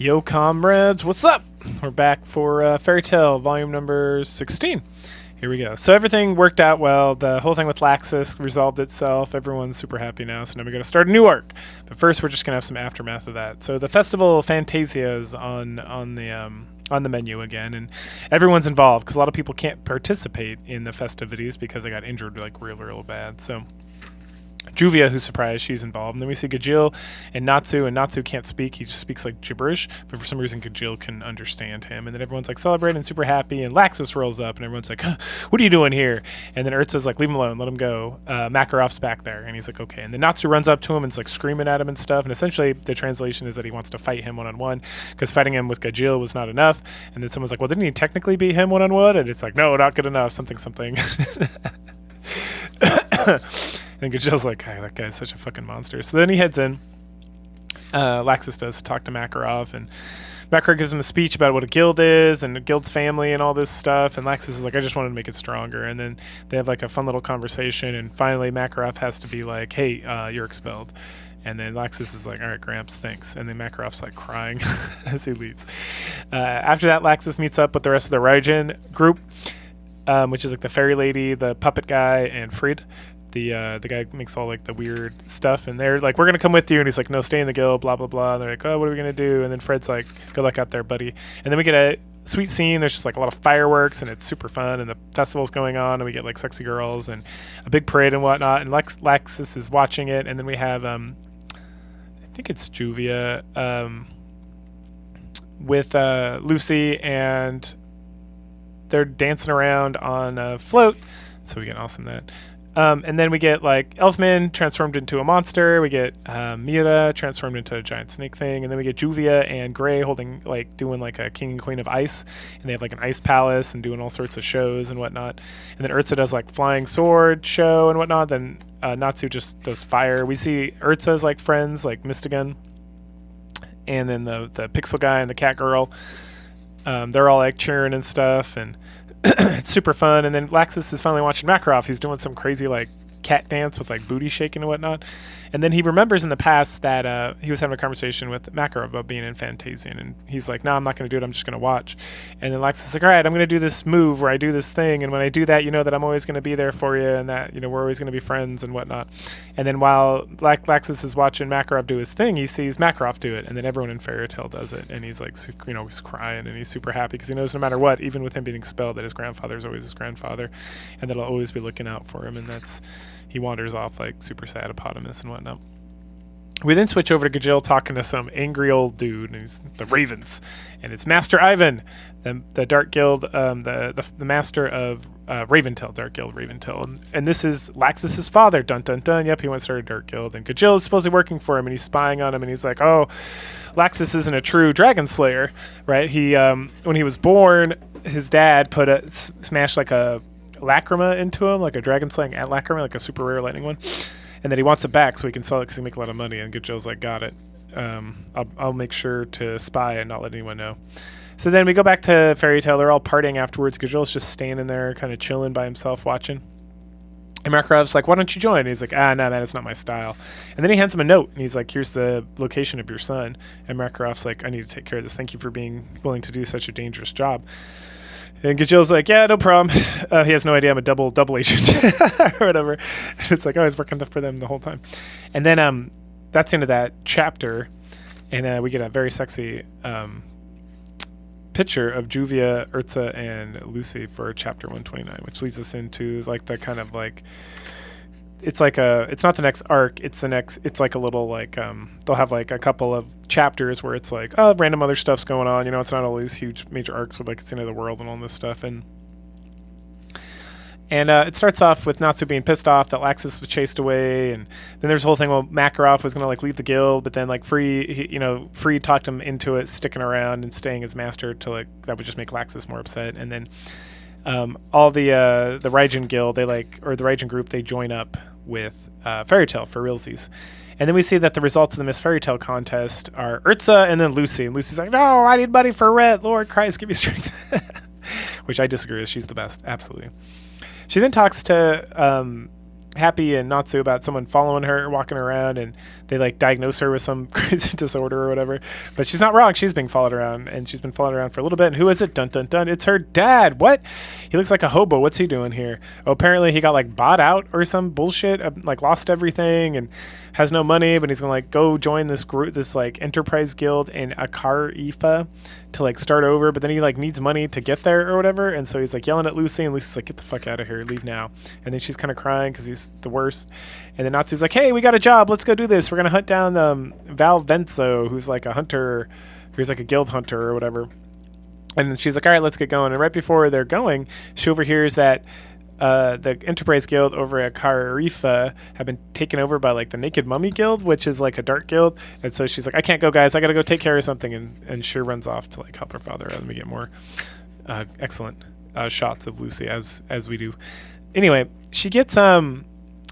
Yo, comrades, what's up? We're back for Fairy Tale, volume number 16. Here we go. So everything worked out well. The whole thing with Laxus resolved itself. Everyone's super happy now, so now we're going to start a new arc. But first, we're just going to have some aftermath of that. So the Festival of Fantasia is on the menu again, and everyone's involved because a lot of people can't participate in the festivities because they got injured like real bad. So Juvia, who's surprised, she's involved. And then we see Gajil and Natsu can't speak. He just speaks like gibberish, but for some reason Gajil can understand him. And then everyone's like celebrating and super happy, and Laxus rolls up, and everyone's like, huh, what are you doing here? And then Urza's like, leave him alone, let him go. Makarov's back there, and he's like, okay. And then Natsu runs up to him and is like screaming at him and stuff, and essentially the translation is that he wants to fight him one-on-one, because fighting him with Gajil was not enough. And then someone's like, well, didn't he technically beat him one-on-one? And it's like, no, not good enough, something. And Gajil's like, hey, that guy's such a fucking monster. So then he heads in. Laxus does talk to Makarov, and Makarov gives him a speech about what a guild is and a guild's family and all this stuff. And Laxus is like, I just wanted to make it stronger. And then they have like a fun little conversation. And finally, Makarov has to be like, hey, you're expelled. And then Laxus is like, all right, Gramps, thanks. And then Makarov's like crying as he leaves. After that, Laxus meets up with the rest of the Raijin group, which is like the fairy lady, the puppet guy, and Fried. The guy makes all like the weird stuff, and they're like, we're gonna come with you, and he's like, no, stay in the guild, blah blah blah. And they're like, oh, what are we gonna do? And then Fred's like, good luck out there, buddy. And then we get a sweet scene. There's just like a lot of fireworks, and it's super fun, and the festival's going on, and we get like sexy girls and a big parade and whatnot, and Laxus is watching it. And then we have I think it's Juvia with Lucy, and they're dancing around on a float, so we get awesome that. And then we get like Elfman transformed into a monster. We get Mira transformed into a giant snake thing, and then we get Juvia and Gray doing like a king and queen of ice, and they have like an ice palace and doing all sorts of shows and whatnot. And then Urza does like flying sword show and whatnot. Then Natsu just does fire. We see Urza's like friends like Mystigun, and then the pixel guy and the cat girl. They're all like cheering and stuff, and it's super fun. And then Laxus is finally watching Makarov. He's doing some crazy like cat dance with like booty shaking and whatnot. And then he remembers in the past that he was having a conversation with Makarov about being in Fantasian, and he's like, no, I'm not going to do it, I'm just going to watch. And then Laxus is like, all right, I'm going to do this move where I do this thing, and when I do that, you know that I'm always going to be there for you, and that, you know, we're always going to be friends and whatnot. And then while Laxus is watching Makarov do his thing, he sees Makarov do it, and then everyone in Fairy Tale does it, and he's like, you know, he's crying, and he's super happy because he knows no matter what, even with him being expelled, that his grandfather is always his grandfather, and that he'll always be looking out for him. And he wanders off like super sad hippopotamus and whatnot. We then switch over to Gajil talking to some angry old dude, and he's the Ravens, and it's Master Ivan, the Dark Guild, the master of Raventail, Dark Guild Raventail, and this is Laxus's father. Dun dun dun. Yep, he went to start a Dark Guild, and Gajil is supposedly working for him, and he's spying on him, and he's like, oh, Laxus isn't a true dragon slayer, right? He when he was born, his dad smashed like a lacrima into him, like a dragon slaying lacrima, like a super rare lightning one. And then he wants it back so he can sell it because he make a lot of money. And Gajil's like, got it. I'll make sure to spy and not let anyone know. So then we go back to Fairy Tale. They're all partying afterwards. Gajil's just standing there kind of chilling by himself watching. And Makarov's like, why don't you join? And he's like, no, man, it's not my style. And then he hands him a note, and he's like, here's the location of your son. And Makarov's like, I need to take care of this. Thank you for being willing to do such a dangerous job. And Gajil's like, yeah, no problem. He has no idea I'm a double agent or whatever. And it's like, oh, he's working for them the whole time. And then that's the end of that chapter. And we get a very sexy picture of Juvia, Urza, and Lucy for chapter 129, which leads us into like the kind of like, it's like it's not the next arc, it's like a little like they'll have like a couple of chapters where it's like, oh, random other stuff's going on, you know, it's not all these huge major arcs with like it's the end of the world and all this stuff. And it starts off with Natsu being pissed off that Laxus was chased away, and then there's a whole thing where Makarov was gonna like leave the guild, but then like Fried talked him into it, sticking around and staying as master to like that would just make Laxus more upset. And then all the Raijin guild, the Raijin group, they join up with Fairy Tale for realsies. And then we see that the results of the Miss Fairy Tale contest are Urza and then Lucy. And Lucy's like, no, I need money for rent. Lord Christ, give me strength. Which I disagree with. She's the best. Absolutely. She then talks to Happy and Natsu about someone following her, walking around, and they like diagnose her with some crazy disorder or whatever. But she's not wrong. She's being followed around, and she's been followed around for a little bit. And who is it? Dun dun dun! It's her dad. What? He looks like a hobo. What's he doing here? Oh, apparently he got like bought out or some bullshit. Like lost everything and has no money. But he's gonna like go join this group, this like enterprise guild in Akar-Ifa to like start over. But then he like needs money to get there or whatever. And so he's like yelling at Lucy, and Lucy's like, "Get the fuck out of here! Leave now!" And then she's kind of crying because he's the worst. And then Natsu's like, "Hey, we got a job. Let's go do this. We're gonna hunt down Val Venzo, who's like a hunter, who's like a guild hunter or whatever." And she's like, "All right, let's get going." And right before they're going, she overhears that the Enterprise Guild over at Karifa have been taken over by like the Naked Mummy Guild, which is like a dark guild. And so she's like, "I can't go, guys. I gotta go take care of something." And she runs off to like help her father. Let me get more excellent shots of Lucy as we do. Anyway, she gets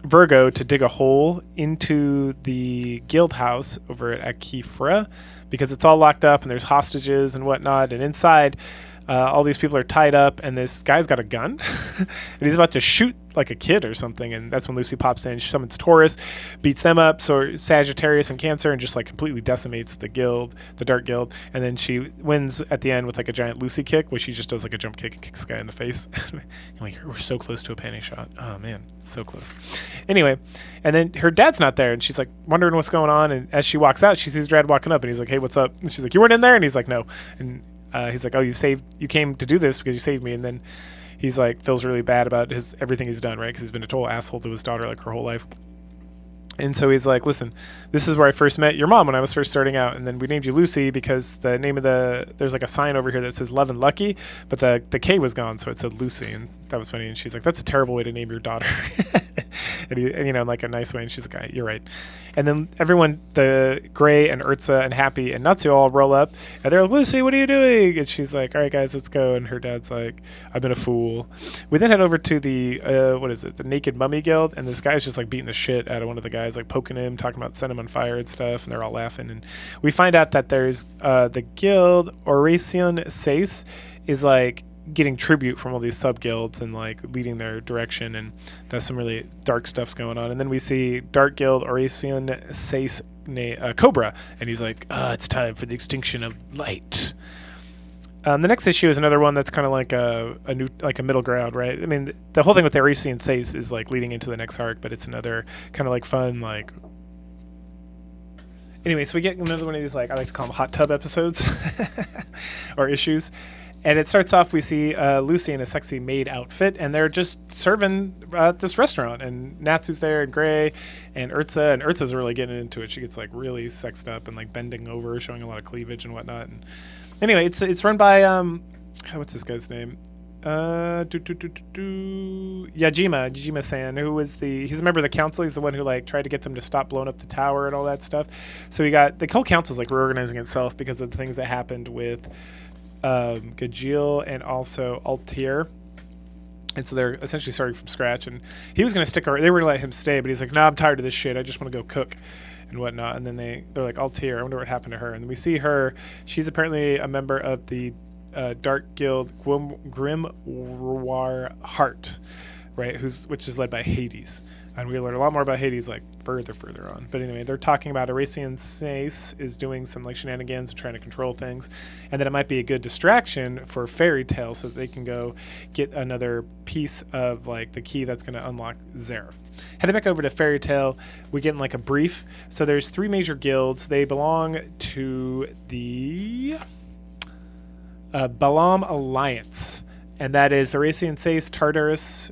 Virgo to dig a hole into the guild house over at Akifra because it's all locked up and there's hostages and whatnot. And inside, all these people are tied up, and this guy's got a gun, and he's about to shoot like a kid or something. And that's when Lucy pops in. She summons Taurus, beats them up, so Sagittarius and Cancer, and just like completely decimates the guild, the Dark Guild. And then she wins at the end with like a giant Lucy kick, where she just does like a jump kick and kicks the guy in the face. Like, we're so close to a panty shot. Oh man, so close. Anyway, and then her dad's not there, and she's like wondering what's going on. And as she walks out, she sees her dad walking up, and he's like, "Hey, what's up?" And she's like, "You weren't in there?" And he's like, "No." And he's like, "Oh, you came to do this because you saved me." And then he's like, feels really bad about everything he's done, right? Because he's been a total asshole to his daughter like her whole life. And so he's like, "Listen, this is where I first met your mom when I was first starting out. And then we named you Lucy because the name of there's like a sign over here that says Love and Lucky, but the K was gone. So it said Lucy." And that was funny. And she's like, "That's a terrible way to name your daughter." and you know, in like a nice way. And she's like, "You're right." And then everyone, the Gray and Urza and Happy and Natsu all roll up, and they're like, "Lucy, what are you doing?" And she's like, "All right, guys, let's go." And her dad's like, "I've been a fool." We then head over to the the Naked Mummy Guild, and this guy's just like beating the shit out of one of the guys, like poking him, talking about setting him on fire and stuff, and they're all laughing. And we find out that there's the guild Oracion Seis is like getting tribute from all these sub guilds and like leading their direction, and that's some really dark stuff's going on. And then we see Dark Guild Oracion Seis Cobra, and he's like, "It's time for the extinction of light." The next issue is another one that's kind of like a new, like a middle ground, right? I mean, the whole thing with the Oracion Seis is like leading into the next arc, but it's another kind of like fun, like. Anyway, so we get another one of these, like, I like to call them hot tub episodes or issues. And it starts off, we see Lucy in a sexy maid outfit, and they're just serving at this restaurant. And Natsu's there, and Gray, and Urza. And Urza's really getting into it. She gets, like, really sexed up and, like, bending over, showing a lot of cleavage and whatnot. And anyway, it's run by, what's this guy's name? Yajima-san, who was he's a member of the council. He's the one who like tried to get them to stop blowing up the tower and all that stuff. So we got the whole council's like reorganizing itself because of the things that happened with Gajil and also Altair. And so they're essentially starting from scratch. And he was going to stick around. They were going to let him stay, but he's like, "No, I'm tired of this shit. I just want to go cook and whatnot." And then they're like, "Altair, I wonder what happened to her." And we see her. She's apparently a member of the Dark Guild Grimoire Heart, right? Which is led by Hades, and we learn a lot more about Hades like further on. But anyway, they're talking about Oracion Seis is doing some like shenanigans and trying to control things, and that it might be a good distraction for Fairy Tail so that they can go get another piece of like the key that's going to unlock Zareth. Heading back over to Fairy Tail, we get in like a brief. So there's 3 major guilds. They belong to the Balam Alliance, and that is Oracion Seis, Tartarus,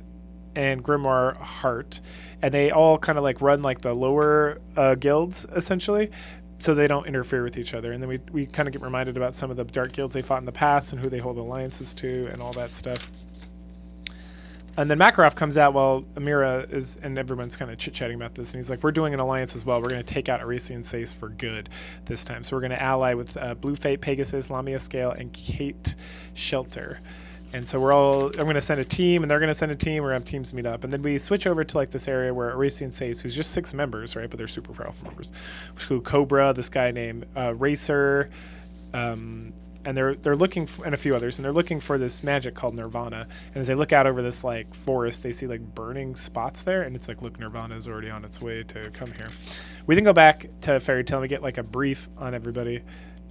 and Grimoire Heart, and they all kind of like run like the lower guilds essentially, so they don't interfere with each other. And then we kind of get reminded about some of the dark guilds they fought in the past and who they hold alliances to and all that stuff. And then Makarov comes out while Amira is, and everyone's kind of chit-chatting about this, and he's like, "We're doing an alliance as well. We're going to take out Oracion Seis for good this time. So we're going to ally with Blue Fate, Pegasus, Lamia Scale, and Kate Shelter." And so I'm going to send a team, and they're going to send a team. We're going to have teams meet up. And then we switch over to like this area where Oracion Seis, who's just 6 members, right? But they're super powerful members, which include Cobra, this guy named Racer, and they're looking for, and a few others, and they're looking for this magic called Nirvana. And as they look out over this like forest, they see like burning spots there, and it's like, look, Nirvana is already on its way to come here. We then go back to Fairy Tale and we get like a brief on everybody,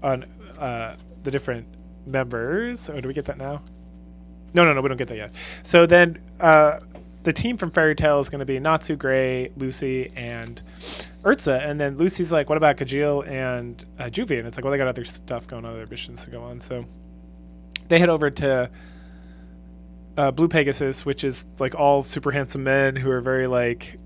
on the different members. Oh, do we get that now? No, we don't get that yet. So then the team from Fairy Tale is going to be Natsu, Gray, Lucy, and Urza. And then Lucy's like, what about Kajil and Juvie? And it's like, well, they got other stuff going on, other missions to go on. So they head over to Blue Pegasus, which is like all super handsome men who are very like,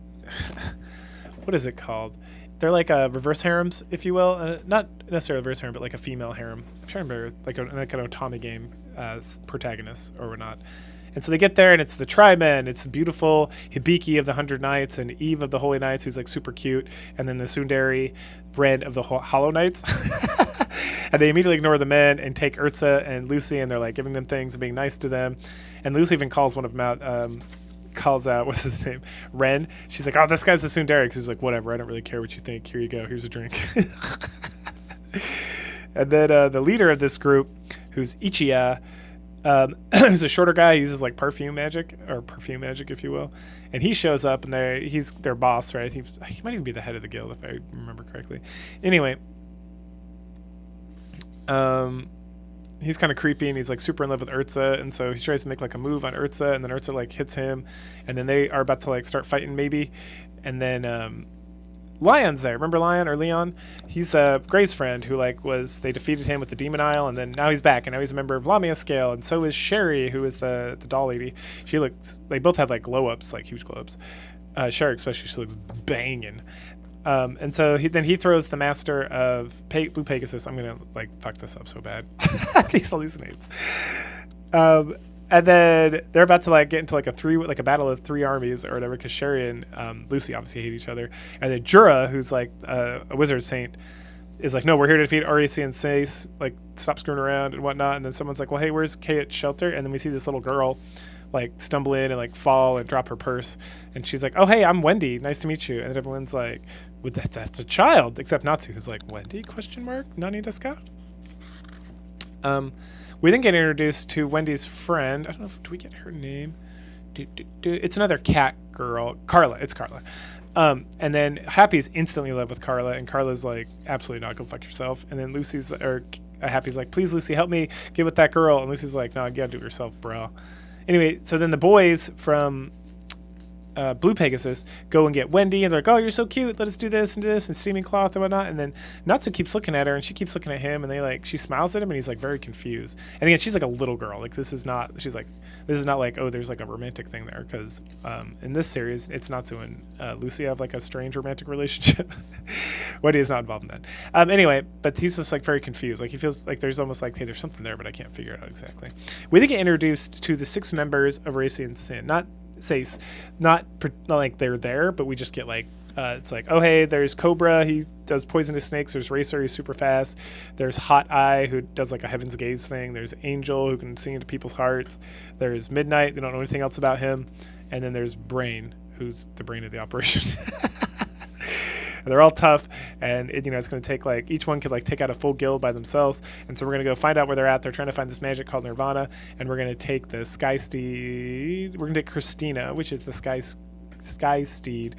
what is it called? They're like reverse harems, if you will. Not necessarily reverse harem, but like a female harem. I'm trying to remember, like an Otami game protagonist or whatnot. And so they get there, and it's the Tri-Men. It's beautiful Hibiki of the 100 Knights and Eve of the Holy Knights, who's like super cute. And then the Tsundere Ren of the Hollow Knights. And they immediately ignore the men and take Urza and Lucy, and they're like giving them things and being nice to them. And Lucy even calls one of them out, calls out, what's his name? Ren. She's like, oh, this guy's the Tsundere. Because he's like, whatever, I don't really care what you think. Here you go. Here's a drink. And then the leader of this group, who's Ichiya, who's a shorter guy, uses like perfume magic, if you will, and he shows up, and he's their boss, right? He might even be the head of the guild if I remember correctly. Anyway, he's kind of creepy, and he's like super in love with Urza, and so he tries to make like a move on Urza, and then Urza like hits him, and then they are about to like start fighting maybe, and then Lion's there. Remember Lion or Leon? He's Gray's friend who they defeated him with the Demon Isle, and then now he's back, and now he's a member of Lamia Scale, and so is Sherry, who is the doll lady. They both had like glow ups, like huge glow ups. Sherry especially, she looks banging. And so he throws the master of Blue Pegasus. I'm gonna like fuck this up so bad. all these names. And then they're about to like get into like a battle of three armies or whatever, because Sherry and Lucy obviously hate each other. And then Jura, who's like a wizard saint, is like, no, we're here to defeat REC and Sace, like stop screwing around and whatnot. And then someone's like, well, hey, where's Kayet's shelter? And then we see this little girl like stumble in and like fall and drop her purse. And she's like, oh, hey, I'm Wendy. Nice to meet you. And everyone's like, well, that's a child, except Natsu, who's like, Wendy, ? Nani desu ka? We then get introduced to Wendy's friend. I don't know do we get her name? It's another cat girl. Carla. It's Carla. And then Happy's instantly in love with Carla, and Carla's like, absolutely not, go fuck yourself. And then Happy's like, please, Lucy, help me get with that girl. And Lucy's like, no, you gotta do it yourself, bro. Anyway, so then the boys from Blue Pegasus go and get Wendy, and they're like, oh, you're so cute, let us do this and steaming cloth and whatnot. And then Natsu keeps looking at her, and she keeps looking at him, and she smiles at him, and he's like very confused. And again, she's like a little girl, like this is not like, oh, there's like a romantic thing there, because in this series it's Natsu and Lucy have like a strange romantic relationship. Wendy is not involved in that. Anyway, but he's just like very confused, like he feels like there's almost like, hey, there's something there, but I can't figure it out exactly. We then get introduced to the 6 members of Racian Sin, not Sace, not like they're there, but we just get like it's like, oh, hey, there's Cobra, he does poisonous snakes. There's Racer, he's super fast. There's Hot Eye, who does like a Heaven's Gaze thing. There's Angel, who can see into people's hearts. There's Midnight, they don't know anything else about him. And then there's Brain, who's the brain of the operation. They're all tough, and it's going to take like, each one could like take out a full guild by themselves. And so we're going to go find out where they're at. They're trying to find this magic called Nirvana, and we're going to take the Sky Steed. We're going to take Christina, which is the Sky Steed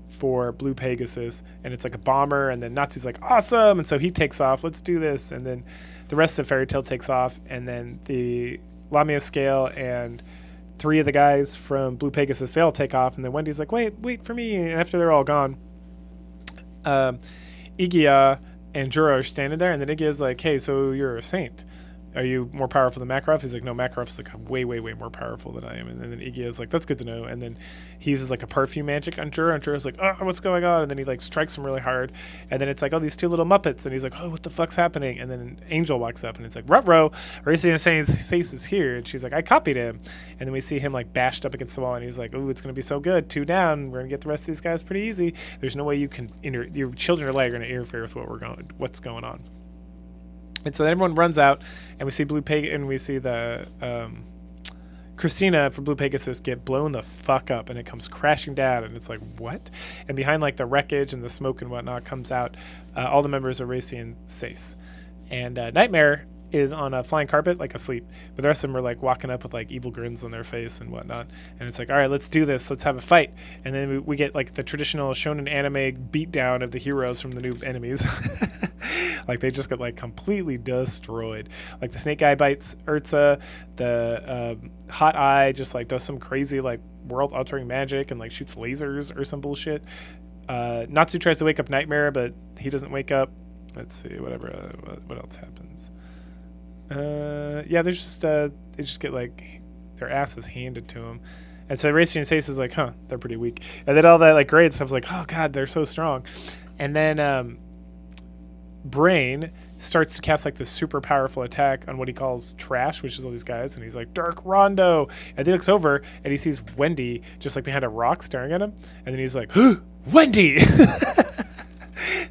for Blue Pegasus, and it's like a bomber. And then Natsu's like, awesome, and so he takes off. Let's do this. And then the rest of Fairy Tail takes off, and then the Lamia Scale and 3 of the guys from Blue Pegasus, they all take off. And then Wendy's like, wait for me. And after they're all gone, Igia and Juro are standing there, and then Igia's like, hey, so you're a saint. Are you more powerful than Makarov? He's like, no, Makarov's like way more powerful than I am. And then Igia's like, that's good to know. And then he uses like a perfume magic on Juro, and Juro's like, oh, what's going on? And then he like strikes him really hard. And then it's like, oh, these 2 little Muppets. And he's like, oh, what the fuck's happening? And then Angel walks up, and it's like, ruh-roh, Racy saying Sace is here. And she's like, I copied him. And then we see him like bashed up against the wall, and he's like, oh, it's going to be so good. 2 down. We're going to get the rest of these guys pretty easy. There's no way you can, your children are going to interfere with what's going on. And so then everyone runs out, and we see and we see the Christina from Blue Pegasus get blown the fuck up, and it comes crashing down, and it's like, what? And behind like the wreckage and the smoke and whatnot comes out all the members of Racy and Sace. And Nightmare is on a flying carpet, like asleep. But the rest of them are like walking up with like evil grins on their face and whatnot. And it's like, all right, let's do this. Let's have a fight. And then we get like the traditional shonen anime beatdown of the heroes from the new enemies. Like they just get like completely destroyed. Like the snake guy bites Urza. The hot eye just like does some crazy like world altering magic and like shoots lasers or some bullshit. Natsu tries to wake up Nightmare, but he doesn't wake up. Let's see, whatever. What else happens? Yeah, there's just they just get like their asses handed to them, and so Racing Ace is like, huh, they're pretty weak, and then all that like great stuff's like, oh god, they're so strong, and then Brain starts to cast like this super powerful attack on what he calls trash, which is all these guys, and he's like Dark Rondo, and then he looks over and he sees Wendy just like behind a rock staring at him, and then he's like, Wendy.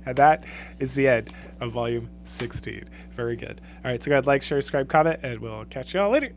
And that is the end of volume 16. Very good. All right, so go ahead, like, share, subscribe, comment, and we'll catch you all later.